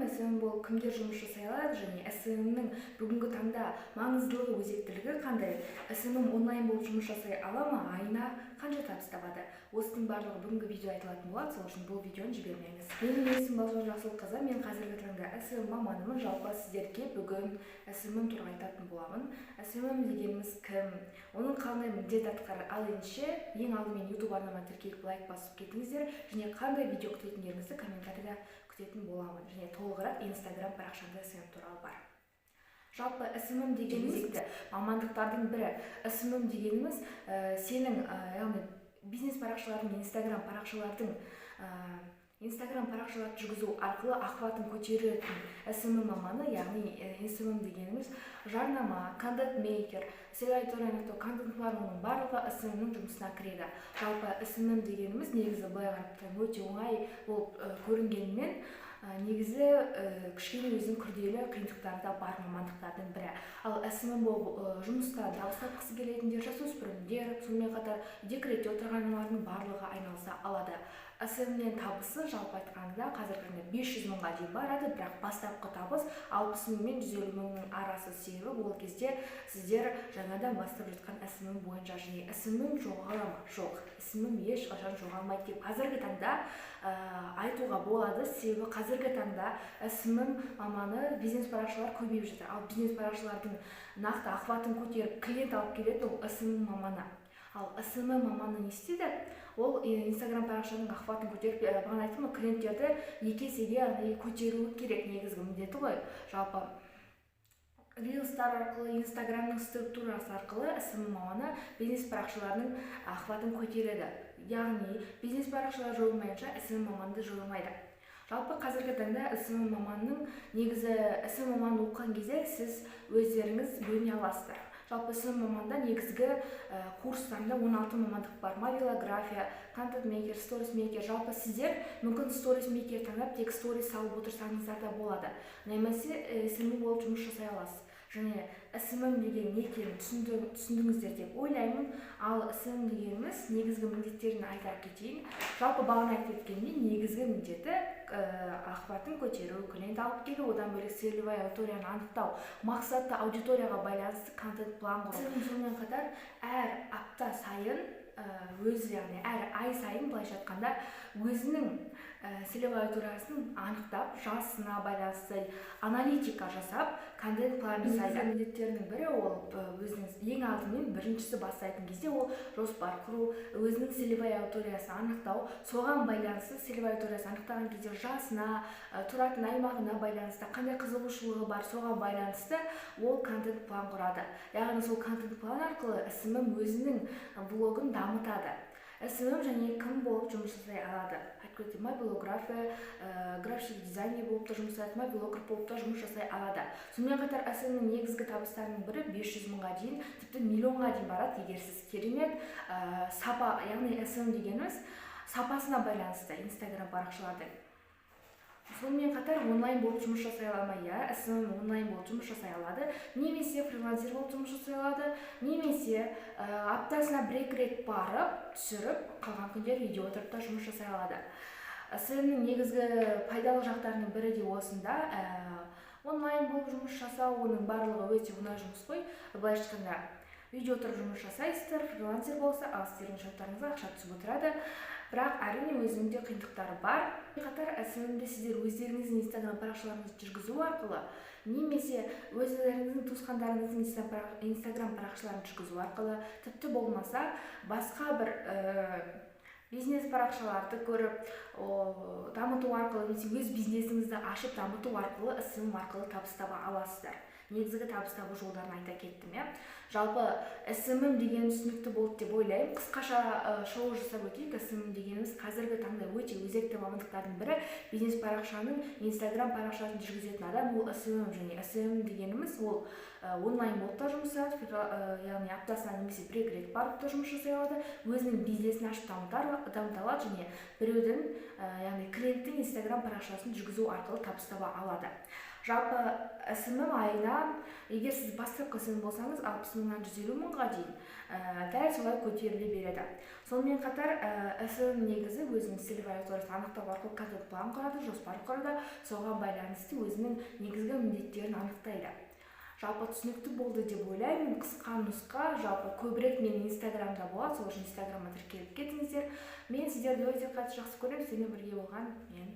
SMM болып кімдер жұмыс жасай алады және SMM-нің бүгінгі таңда маңыздылығы, өзектілігі қандай? SMM онлайн болып жұмыс жасай ала ма? Айына қанша табыс табады? Осының барлығы бүгінгі видео айтылатын болады, сол үшін бұл видеоны жібермеңіз. Менің есімім Балжан Жақсылыққызы, мен қазіргі таңда SMM маманымын. Жалпы сіздерге бүгін SMM туралы айтатын боламын. SMM дегеніміз кім? Оның қандай міндет атқарады? Ал ендеше ең алдымен YouTube арнама тіркеліп лайк басып кетіңіздер және қандай видео күтетіндеріңізді комментарийда күтетін боламын. Және толығырақ Instagram парақшамда SMM туралы бар. Жалпы SMM дегеніміз мамандықтардың бірі. SMM дегеніміз сенің яғни бизнес парақшалардың, Instagram парақшаларды жүргізу арқылы охватын көтеретін SMM маманы, яғни SMM дегеніміз жарнама, контент-мейкер, контент планының барлығы SMM-нің жұмысына кіреді. Жалпы SMM дегеніміз негізі былай қарап өте оңай болып көрінгенімен, негізі кішкене өзінің күрделі қиындықтары да бар мамандықтардың бірі. Ал SMM болып жұмысқа табыс тапқысы келетіндер, жасөспірімдер, сонымен қатар декретте отырған аналардың барлығы айналыса алады. SMM-нен табысы жалпы айтқанда қазіргі 500 мыңға дейін барады, бірақ бастапқы табыс 60 мың мен 150 мыңның арасы, себебі ол кезде сіздер жаңадан бастап жатқан SMM бойынша. және SMM жоғала ма? Жоқ. SMM ешқашан жоғалмайды деп қазіргі таңда айтуға болады, себебі қазіргі таңда SMM маманы бизнес парақшалар көбейіп жатыр. Ал бизнес парақшалардың нақты охватын көтеріп клиент алып келеді, ол SMM маманы. Ал SMM маманы не істейді? Ол Instagram парақшаның охватын көтеріп, бағана айттым, клиенттерді 2 есеге көтеруі керек, негізгі міндеті ғой. Жалпы Reels'тар арқылы, Instagram'ның структурасы арқылы SMM маманы бизнес парақшаларының охватын көтереді. Яғни бизнес парақшалар жойылмайынша SMM маманды жойылмайды. Жалпы қазіргі таңда SMM маманның негізі SMM маманын оқыған кезде сіз өздеріңіз бөліне аласыздар. Жалпы SMM маманда негізгі курстарында 16 мамандық бар. Мобилография, контент-мейкер, сторис-мейкер. Жалпы сіздер мүмкін сторис-мейкер таңдап тек сторис салып отырсаңыздар да болады. Немесе SMM болып жұмыс жасай аласыз. Және SMM деген не екенін түсіндіңіздер деп ойлаймын. Ал SMM дегеніміз негізгі міндеттерін айта кетейін. Жалпы бағана айтып өткендей, негізгі міндеті охватын көтеру, клиент алып келу, одан бөлек целевой аудиторияны анықтау, мақсатты аудиторияға байланысты контент план құру. Сонымен қатар әр апта сайын яғни әр ай сайын былайша айтқанда өзінің целевой аудиториясын анықтап, жасына байланысты аналитика жасап, контент план жасайды. Міндеттерінің бірі ол өзіңіз ең алдымен біріншісі бастайтын кезде ол жоспар құру, өзінің целевой аудиториясын анықтау, соған байланысты целевой аудиториясын анықтаған кезде жасына, тұратын аймағына байланысты, қандай қызығушылығы бар, соған байланысты ол контент план құрады. Яғни сол контент план арқылы SMM өзінің блогын дамытады. SMM және кім болып жұмыс жасай алады? Мобилография, график дизайнер болып та жұмыс жасайды, мобилограф болып та жұмыс жасай алады. Сонымен қатар SMM-нің негізгі табыстарының бірі 500 мыңға дейін, тіпті миллионға дейін барады, егер сіз керемет сапа, яғни SMM дегеніміз сапасына байланысты Instagram парақшалардың. Сонымен қатар онлайн болып жұмыс жасай ала ма? SMM онлайн болып жұмыс жасай алады, немесе фрилансер болып жұмыс жасай алады, немесе аптасына 1-2 рет барып, түсіріп, қалған күндер видео отырып та жұмыс жасай алады. SMM-нің негізгі пайдалы жақтарының бірі де осында. Онлайн болып жұмыс жасау, оның барлығы өте оңай жұмыс қой. Былайша айтқанда, видео отырып жұмыс жасайсыздар, фрилансер болса, ал сіздердің шоттарыңызға ақша түсіп отырады. Бірақ әрине өзінде қиындықтары бар. Қатар SMM-де сіздер өздеріңіздің Instagram парақшаларыңызды жүргізу арқылы, немесе өздеріңіздің туысқандарыңыздың Instagram парақшаларын жүргізу арқылы, тіпті болмаса басқа бір бизнес парақшаларды көріп, дамыту арқылы, немесе өз бизнесіңізді ашып дамыту арқылы SMM арқылы табыс таба аласыздар. Негізгі табыс табу жолдарын айта кеттім. Жалпы SMM деген түсінікті болды деп ойлаймын. Қысқаша шоу жасап өтейік. SMM дегеніміз қазіргі таңда өте өзекті мамандықтардың бірі. Бизнес парақшаның Instagram парақшасын жүргізетін адам ол SMM. және SMM дегеніміз ол онлайн болып та жұмыс жасайды, яғни аптасына немесе 1-2 рет барып та жұмыс жасай алады, өзінің бизнесін ашып дамыта алады және біреудің, яғни клиенттің Instagram парақшасын жүргізу арқылы табыс таба алады. Жалпы SMM айына адам, егер сіз бастапқы сын болсаңыз 60 мыңнан 150 мыңға дейін дәл солай көтеріле береді. Сонымен қатар SEO негізі өзінің стиль аудиториясын анықтау арқылы контент план құрады, жоспар құрады, соған байланысты өзінің негізгі міндеттерін анықтайды. Жалпы түсінікті болды деп ойлаймын. Қысқа нұсқа, жалпы көбірек менің инстаграмда болады, сол үшін инстаграмға тіркеліп кетіңіздер. Мен сіздерді өте қатты жақсы көремін. Сіздермен бірге болған мен